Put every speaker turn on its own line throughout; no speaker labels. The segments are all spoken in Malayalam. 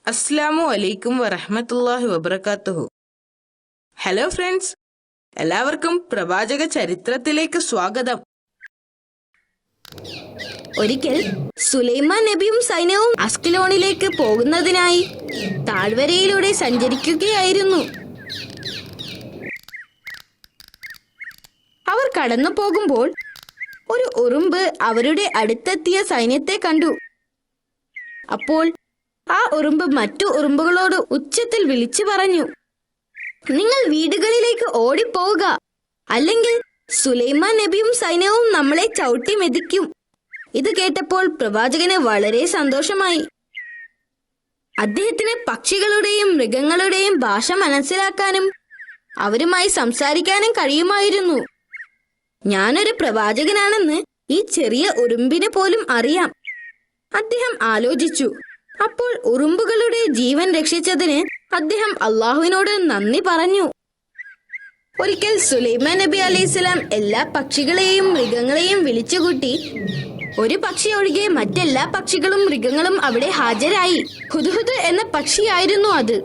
അസ്സലാമു അലൈക്കും വറഹ്മത്തുള്ളാഹി വബറകാതുഹു. ഹലോ ഫ്രണ്ട്സ്, എല്ലാവർക്കും പ്രവാചക ചരിത്രത്തിലേക്ക് സ്വാഗതം.
ഒരിക്കൽ സുലൈമാൻ നബിയും സൈന്യവും അസ്കലോണിലേക്ക് പോകുന്നതിനായി താഴ്വരയിലൂടെ സഞ്ചരിക്കുകയായിരുന്നു. അവർ കടന്നു പോകുമ്പോൾ ഒരു ഉറുമ്പ് അവരുടെ അടുത്തെത്തിയ സൈന്യത്തെ കണ്ടു. അപ്പോൾ ആ ഉറുമ്പ് മറ്റു ഉറുമ്പുകളോട് ഉച്ചത്തിൽ വിളിച്ചു പറഞ്ഞു, നിങ്ങൾ വീടുകളിലേക്ക് ഓടിപ്പോവുക, അല്ലെങ്കിൽ സുലൈമാൻ നബിയും സൈന്യവും നമ്മളെ ചവിട്ടി മെതിക്കും. ഇത് കേട്ടപ്പോൾ പ്രവാചകന് വളരെ സന്തോഷമായി. അദ്ദേഹത്തിന് പക്ഷികളുടെയും മൃഗങ്ങളുടെയും ഭാഷ മനസ്സിലാക്കാനും അവരുമായി സംസാരിക്കാനും കഴിയുമായിരുന്നു. ഞാനൊരു പ്രവാചകനാണെന്ന് ഈ ചെറിയ ഉറുമ്പിന് പോലും അറിയാം. അദ്ദേഹം ആലോചിച്ചു. അപ്പോൾ ഉറുമ്പുകളുടെ ജീവൻ രക്ഷിച്ചതിന് അദ്ദേഹം അള്ളാഹുവിനോട് നന്ദി പറഞ്ഞു. ഒരിക്കൽ സുലൈമാൻ നബി അലൈഹിസ്സലാം എല്ലാ പക്ഷികളെയും മൃഗങ്ങളെയും വിളിച്ചുകൂട്ടി. ഒരു പക്ഷി ഒഴികെ മറ്റെല്ലാ പക്ഷികളും മൃഗങ്ങളും അവിടെ ഹാജരായി. ഹുദ്ഹുദ് എന്ന പക്ഷിയായിരുന്നു അത്.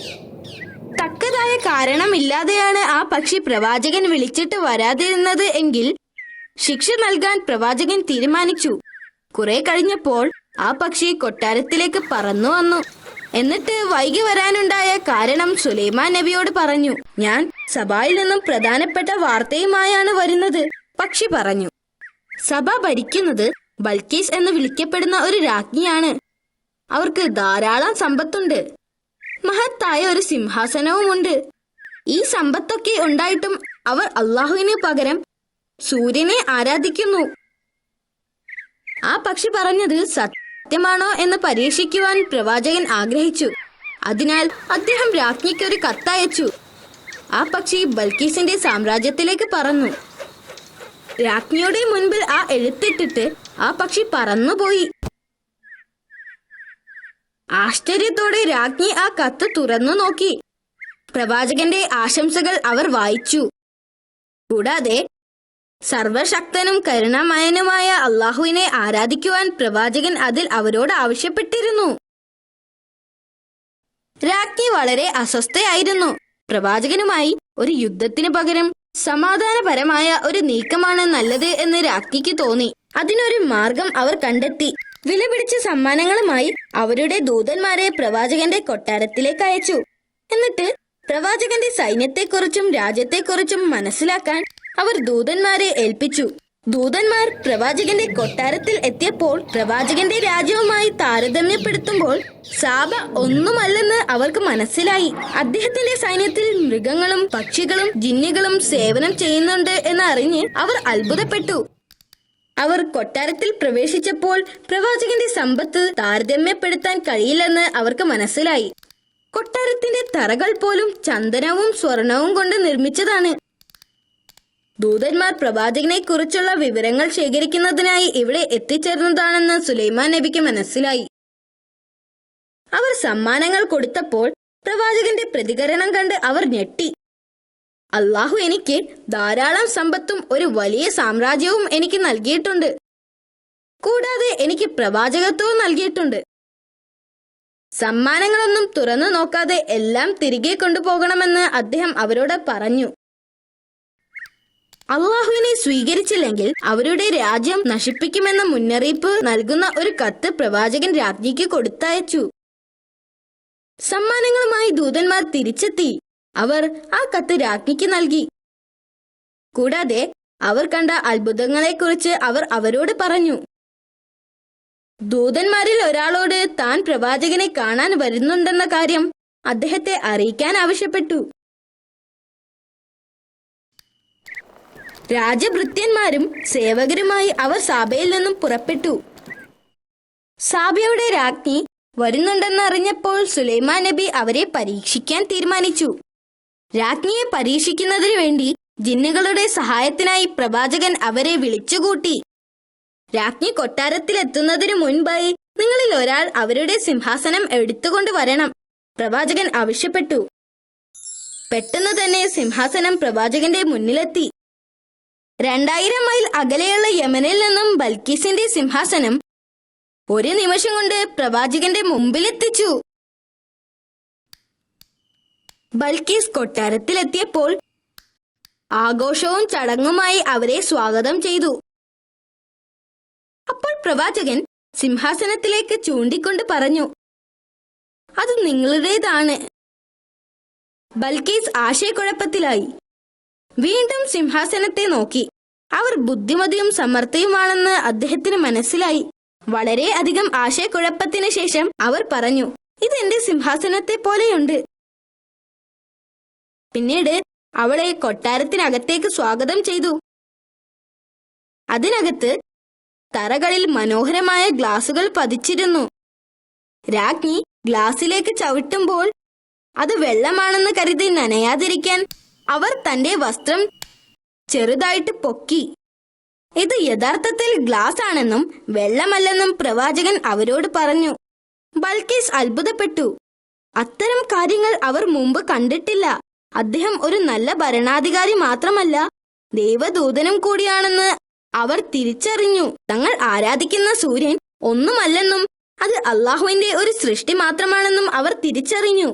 തക്കതായ കാരണമില്ലാതെയാണ് ആ പക്ഷി പ്രവാചകൻ വിളിച്ചിട്ട് വരാതിരുന്നത് എങ്കിൽ ശിക്ഷ നൽകാൻ പ്രവാചകൻ തീരുമാനിച്ചു. കുറെ കഴിഞ്ഞപ്പോൾ ആ പക്ഷി കൊട്ടാരത്തിലേക്ക് പറന്നു വന്നു. എന്നിട്ട് വൈകി വരാനുണ്ടായ കാരണം സുലൈമാൻ നബിയോട് പറഞ്ഞു. ഞാൻ സഭയിൽ നിന്നും പ്രധാനപ്പെട്ട വാർത്തയുമായാണ് വരുന്നത്, പക്ഷി പറഞ്ഞു. സഭ ഭരിക്കുന്നത് ബൽക്കീസ് എന്ന് വിളിക്കപ്പെടുന്ന ഒരു രാജ്ഞിയാണ്. അവർക്ക് ധാരാളം സമ്പത്തുണ്ട്. മഹത്തായ ഒരു സിംഹാസനവുമുണ്ട്. ഈ സമ്പത്തൊക്കെ ഉണ്ടായിട്ടും അവർ അള്ളാഹുവിന് പകരം സൂര്യനെ ആരാധിക്കുന്നു. ആ പക്ഷി പറഞ്ഞത് സത്യമാണോ എന്ന് പരീക്ഷിക്കുവാൻ പ്രവാചകൻ ആഗ്രഹിച്ചു. അതിനാൽ അദ്ദേഹം രാജ്ഞിക്ക് ഒരു കത്തയച്ചു. ആ പക്ഷി ബൽക്കീസിന്റെ സാമ്രാജ്യത്തിലേക്ക് പറന്നു. രാജ്ഞിയുടെ മുൻപിൽ ആ എഴുത്തിട്ടിട്ട് ആ പക്ഷി പറന്നുപോയി. ആശ്ചര്യത്തോടെ രാജ്ഞി ആ കത്ത് തുറന്നു നോക്കി. പ്രവാചകന്റെ ആശംസകൾ അവർ വായിച്ചു. കൂടാതെ സർവശക്തനും കരുണാമയനുമായ അള്ളാഹുവിനെ ആരാധിക്കുവാൻ പ്രവാചകൻ അതിൽ അവരോട് ആവശ്യപ്പെട്ടിരുന്നു. രാജ്ഞി വളരെ അസ്വസ്ഥയായിരുന്നു. പ്രവാചകനുമായി ഒരു യുദ്ധത്തിന് പകരം സമാധാനപരമായ ഒരു നീക്കമാണ് നല്ലത് എന്ന് രാജ്ഞിക്ക് തോന്നി. അതിനൊരു മാർഗം അവർ കണ്ടെത്തി. വിലപിടിച്ച സമ്മാനങ്ങളുമായി അവരുടെ ദൂതന്മാരെ പ്രവാചകന്റെ കൊട്ടാരത്തിലേക്ക് അയച്ചു. എന്നിട്ട് പ്രവാചകന്റെ സൈന്യത്തെക്കുറിച്ചും രാജ്യത്തെക്കുറിച്ചും മനസ്സിലാക്കാൻ അവർ ദൂതന്മാരെ ഏൽപ്പിച്ചു. ദൂതന്മാർ പ്രവാചകന്റെ കൊട്ടാരത്തിൽ എത്തിയപ്പോൾ പ്രവാചകന്റെ രാജ്യവുമായി താരതമ്യപ്പെടുത്തുമ്പോൾ സാബ ഒന്നുമല്ലെന്ന് അവർക്ക് മനസ്സിലായി. അദ്ദേഹത്തിന്റെ സൈന്യത്തിൽ മൃഗങ്ങളും പക്ഷികളും ജിന്നുകളും സേവനം ചെയ്യുന്നുണ്ട് എന്ന് അറിഞ്ഞ് അവർ അത്ഭുതപ്പെട്ടു. അവർ കൊട്ടാരത്തിൽ പ്രവേശിച്ചപ്പോൾ പ്രവാചകന്റെ സമ്പത്ത് താരതമ്യപ്പെടുത്താൻ കഴിയില്ലെന്ന് അവർക്ക് മനസ്സിലായി. കൊട്ടാരത്തിന്റെ തറകൾ പോലും ചന്ദനവും സ്വർണവും കൊണ്ട് നിർമ്മിച്ചതാണ്. ദൂതന്മാർ പ്രവാചകനെ കുറിച്ചുള്ള വിവരങ്ങൾ ശേഖരിക്കുന്നതിനായി ഇവിടെ എത്തിച്ചേർന്നതാണെന്ന് സുലൈമാൻ നബിക്ക് മനസ്സിലായി. അവർ സമ്മാനങ്ങൾ കൊടുത്തപ്പോൾ പ്രവാചകന്റെ പ്രതികരണം കണ്ട് അവർ ഞെട്ടി. അള്ളാഹു എനിക്ക് ധാരാളം സമ്പത്തും ഒരു വലിയ സാമ്രാജ്യവും എനിക്ക് നൽകിയിട്ടുണ്ട്. കൂടാതെ എനിക്ക് പ്രവാചകത്വവും നൽകിയിട്ടുണ്ട്. സമ്മാനങ്ങളൊന്നും തുറന്നു നോക്കാതെ എല്ലാം തിരികെ കൊണ്ടുപോകണമെന്ന് അദ്ദേഹം അവരോട് പറഞ്ഞു. അള്ളാഹുവിനെ സ്വീകരിച്ചില്ലെങ്കിൽ അവരുടെ രാജ്യം നശിപ്പിക്കുമെന്ന മുന്നറിയിപ്പ് നൽകുന്ന ഒരു കത്ത് പ്രവാചകൻ രാജ്ഞിക്ക് കൊടുത്തയച്ചു. സമ്മാനങ്ങളുമായി ദൂതന്മാർ തിരിച്ചെത്തി. അവർ ആ കത്ത് രാജ്ഞിക്ക് നൽകി. കൂടാതെ അവർ കണ്ട അത്ഭുതങ്ങളെക്കുറിച്ച് അവർ അവരോട് പറഞ്ഞു. ദൂതന്മാരിൽ ഒരാളോട് താൻ പ്രവാചകനെ കാണാൻ വരുന്നുണ്ടെന്ന കാര്യം അദ്ദേഹത്തെ അറിയിക്കാൻ ആവശ്യപ്പെട്ടു. രാജഭൃത്യന്മാരും സേവകരുമായി അവർ സാബയിൽ നിന്നും പുറപ്പെട്ടു. സാബയുടെ രാജ്ഞി വരുന്നുണ്ടെന്നറിഞ്ഞപ്പോൾ സുലൈമാൻ നബി അവരെ പരീക്ഷിക്കാൻ തീരുമാനിച്ചു. രാജ്ഞിയെ പരീക്ഷിക്കുന്നതിനു വേണ്ടി ജിന്നുകളുടെ സഹായത്തിനായി പ്രവാചകൻ അവരെ വിളിച്ചുകൂട്ടി. രാജ്ഞി കൊട്ടാരത്തിലെത്തുന്നതിനു മുൻപായി നിങ്ങളിൽ ഒരാൾ അവരുടെ സിംഹാസനം എടുത്തുകൊണ്ട് വരണം, പ്രവാചകൻ ആവശ്യപ്പെട്ടു. പെട്ടെന്ന് തന്നെ സിംഹാസനം പ്രവാചകന്റെ മുന്നിലെത്തി. 2000 മൈൽ അകലെയുള്ള യമനിൽ നിന്നും ബൽക്കീസിന്റെ സിംഹാസനം ഒരു നിമിഷം കൊണ്ട് പ്രവാചകന്റെ മുമ്പിലെത്തിച്ചു. ബൽക്കീസ് കൊട്ടാരത്തിലെത്തിയപ്പോൾ ആഘോഷവും ചടങ്ങുമായി അവരെ സ്വാഗതം ചെയ്തു. അപ്പോൾ പ്രവാചകൻ സിംഹാസനത്തിലേക്ക് ചൂണ്ടിക്കൊണ്ട് പറഞ്ഞു, അത് നിങ്ങളുടേതാണ്. ബൽക്കീസ് ആശയക്കുഴപ്പത്തിലായി. വീണ്ടും സിംഹാസനത്തെ നോക്കി. അവർ ബുദ്ധിമതിയും സമർത്ഥയുമാണെന്ന് അദ്ദേഹത്തിന് മനസ്സിലായി. വളരെ അധികം ആശയക്കുഴപ്പത്തിന് ശേഷം അവർ പറഞ്ഞു, ഇതെന്റെ സിംഹാസനത്തെ പോലെയുണ്ട്. പിന്നീട് അവളെ കൊട്ടാരത്തിനകത്തേക്ക് സ്വാഗതം ചെയ്തു. അതിനകത്ത് തറകളിൽ മനോഹരമായ ഗ്ലാസുകൾ പതിച്ചിരുന്നു. രാജ്ഞി ഗ്ലാസിലേക്ക് ചവിട്ടുമ്പോൾ അത് വെള്ളമാണെന്ന് കരുതി നനയാതിരിക്കാൻ അവർ തന്റെ വസ്ത്രം ചെറുതായിട്ട് പൊക്കി. ഇത് യഥാർത്ഥത്തിൽ ഗ്ലാസ് ആണെന്നും വെള്ളമല്ലെന്നും പ്രവാചകൻ അവരോട് പറഞ്ഞു. ബൽക്കീസ് അത്ഭുതപ്പെട്ടു. അത്തരം കാര്യങ്ങൾ അവർ മുമ്പ് കണ്ടിട്ടില്ല. അദ്ദേഹം ഒരു നല്ല ഭരണാധികാരി മാത്രമല്ല, ദൈവദൂതനും കൂടിയാണെന്ന് അവർ തിരിച്ചറിഞ്ഞു. തങ്ങൾ ആരാധിക്കുന്ന സൂര്യൻ ഒന്നുമല്ലെന്നും അത് അള്ളാഹുവിന്റെ ഒരു സൃഷ്ടി മാത്രമാണെന്നും അവർ തിരിച്ചറിഞ്ഞു.